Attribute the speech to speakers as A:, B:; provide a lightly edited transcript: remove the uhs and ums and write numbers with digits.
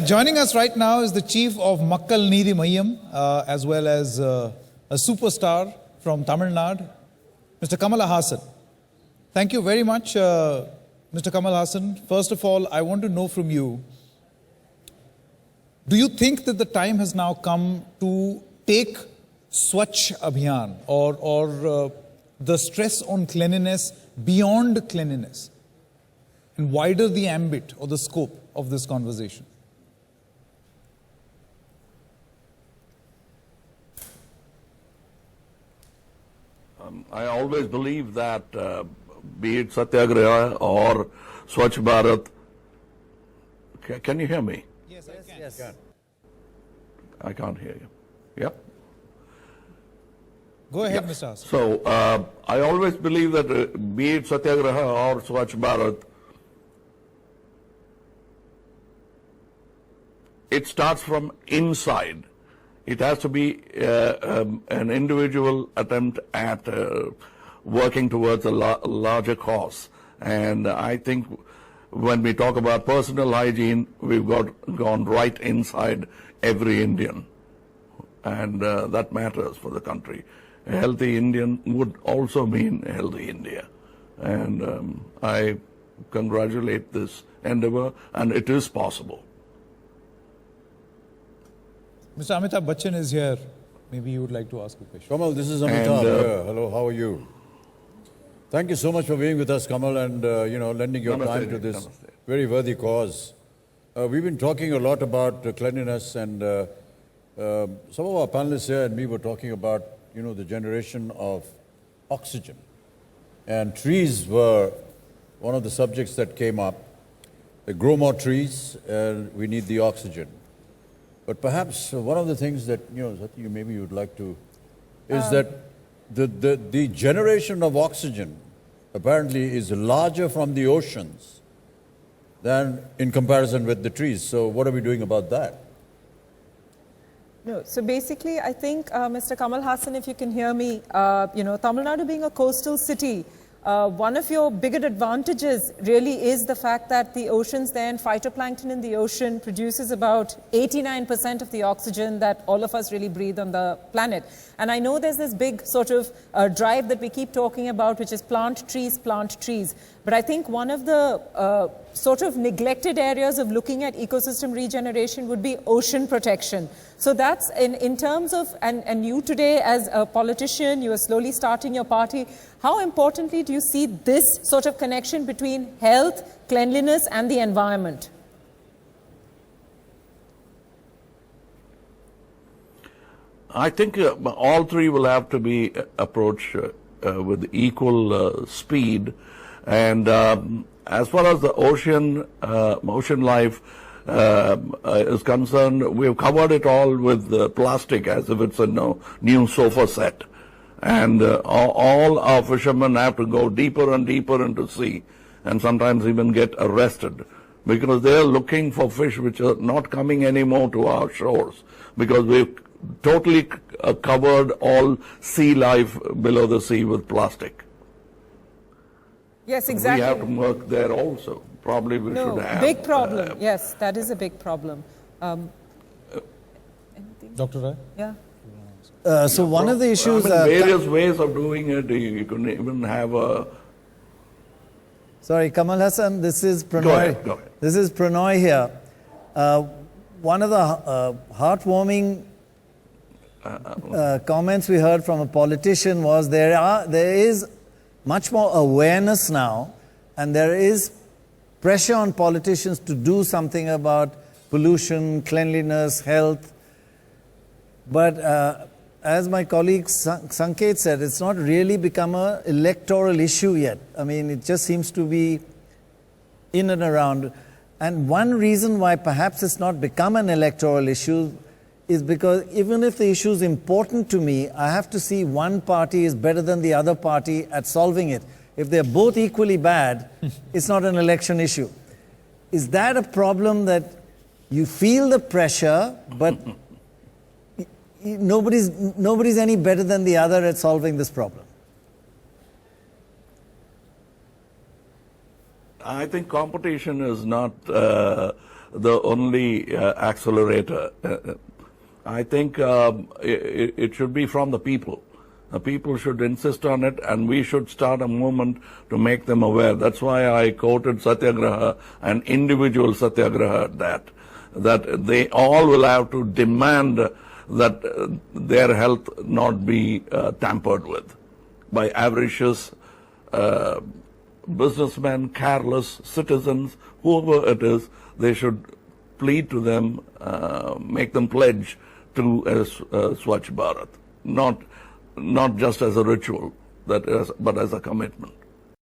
A: Joining us right now is the chief of Makkal Needhi Mayam, as well as a superstar from Tamil Nadu, Mr. Kamal Haasan. Thank you very much, Mr. Kamal Haasan. First of all, I want to know from you, do you think that the time has now come to take Swachh Abhiyan or the stress on cleanliness beyond cleanliness and wider the ambit or the scope of this conversation?
B: I always believe that be it Satyagraha or Swachh Bharat, can you hear me?
A: Yes, I can. Yes.
B: I can't hear you. Yep.
A: Go ahead, Mr. Haasan.
B: So I always believe that be it Satyagraha or Swachh Bharat, it starts from inside. It has to be an individual attempt at working towards a larger cause. And I think when we talk about personal hygiene, we've gone right inside every Indian. And that matters for the country. A healthy Indian would also mean a healthy India. And I congratulate this endeavor, and it is possible.
A: Mr. Amitabh Bachchan is here. Maybe you would like to ask a question.
C: Kamal, this is Amitabh here. Hello, how are you? Thank you so much for being with us, Kamal, and lending your time to this very worthy cause. We've been talking a lot about cleanliness, and some of our panelists here and me were talking about the generation of oxygen. And trees were one of the subjects that came up. They grow more trees, and we need the oxygen. But perhaps one of the things that, maybe you'd like to, is that the generation of oxygen apparently is larger from the oceans than in comparison with the trees. So what are we doing about that?
D: No, so basically, I think, Mr. Kamal Haasan, if you can hear me, Tamil Nadu being a coastal city, one of your bigger advantages really is the fact that the oceans there and phytoplankton in the ocean produces about 89% of the oxygen that all of us really breathe on the planet. And I know there's this big sort of drive that we keep talking about, which is plant trees, plant trees. But I think one of the sort of neglected areas of looking at ecosystem regeneration would be ocean protection. So that's in terms of, and you today as a politician, you are slowly starting your party. How importantly do you see this sort of connection between health, cleanliness and the environment?
B: I think all three will have to be approached with equal speed. And as far as the ocean life is concerned, we've covered it all with plastic as if it's a new sofa set. And all our fishermen have to go deeper and deeper into sea, and sometimes even get arrested, because they're looking for fish which are not coming anymore to our shores, because we've totally covered all sea life below the sea with plastic.
D: Yes, exactly.
B: We have to work there also. Probably we should have.
D: Big problem. Yes, that is a big problem.
A: Dr. Rai?
D: Yeah.
A: So one of the issues...
B: various ways of doing it. You can even have a...
E: Sorry, Kamal Haasan, this is Pranoy.
B: Go ahead.
E: This is Pranoy here. One of the heartwarming comments we heard from a politician was there is much more awareness now, and there is pressure on politicians to do something about pollution, cleanliness, health. But as my colleague Sanket said, it's not really become an electoral issue yet. I mean, it just seems to be in and around. And one reason why perhaps it's not become an electoral issue is because even if the issue is important to me, I have to see one party is better than the other party at solving it. If they're both equally bad, it's not an election issue. Is that a problem that you feel the pressure, but nobody's any better than the other at solving this problem?
B: I think competition is not the only accelerator. I think it should be from the people. The people should insist on it, and we should start a movement to make them aware. That's why I quoted Satyagraha and individual Satyagraha, that they all will have to demand that their health not be tampered with by avaricious businessmen, careless citizens, whoever it is. They should plead to them, make them pledge to Swachh Bharat, not just as a ritual, but as a commitment.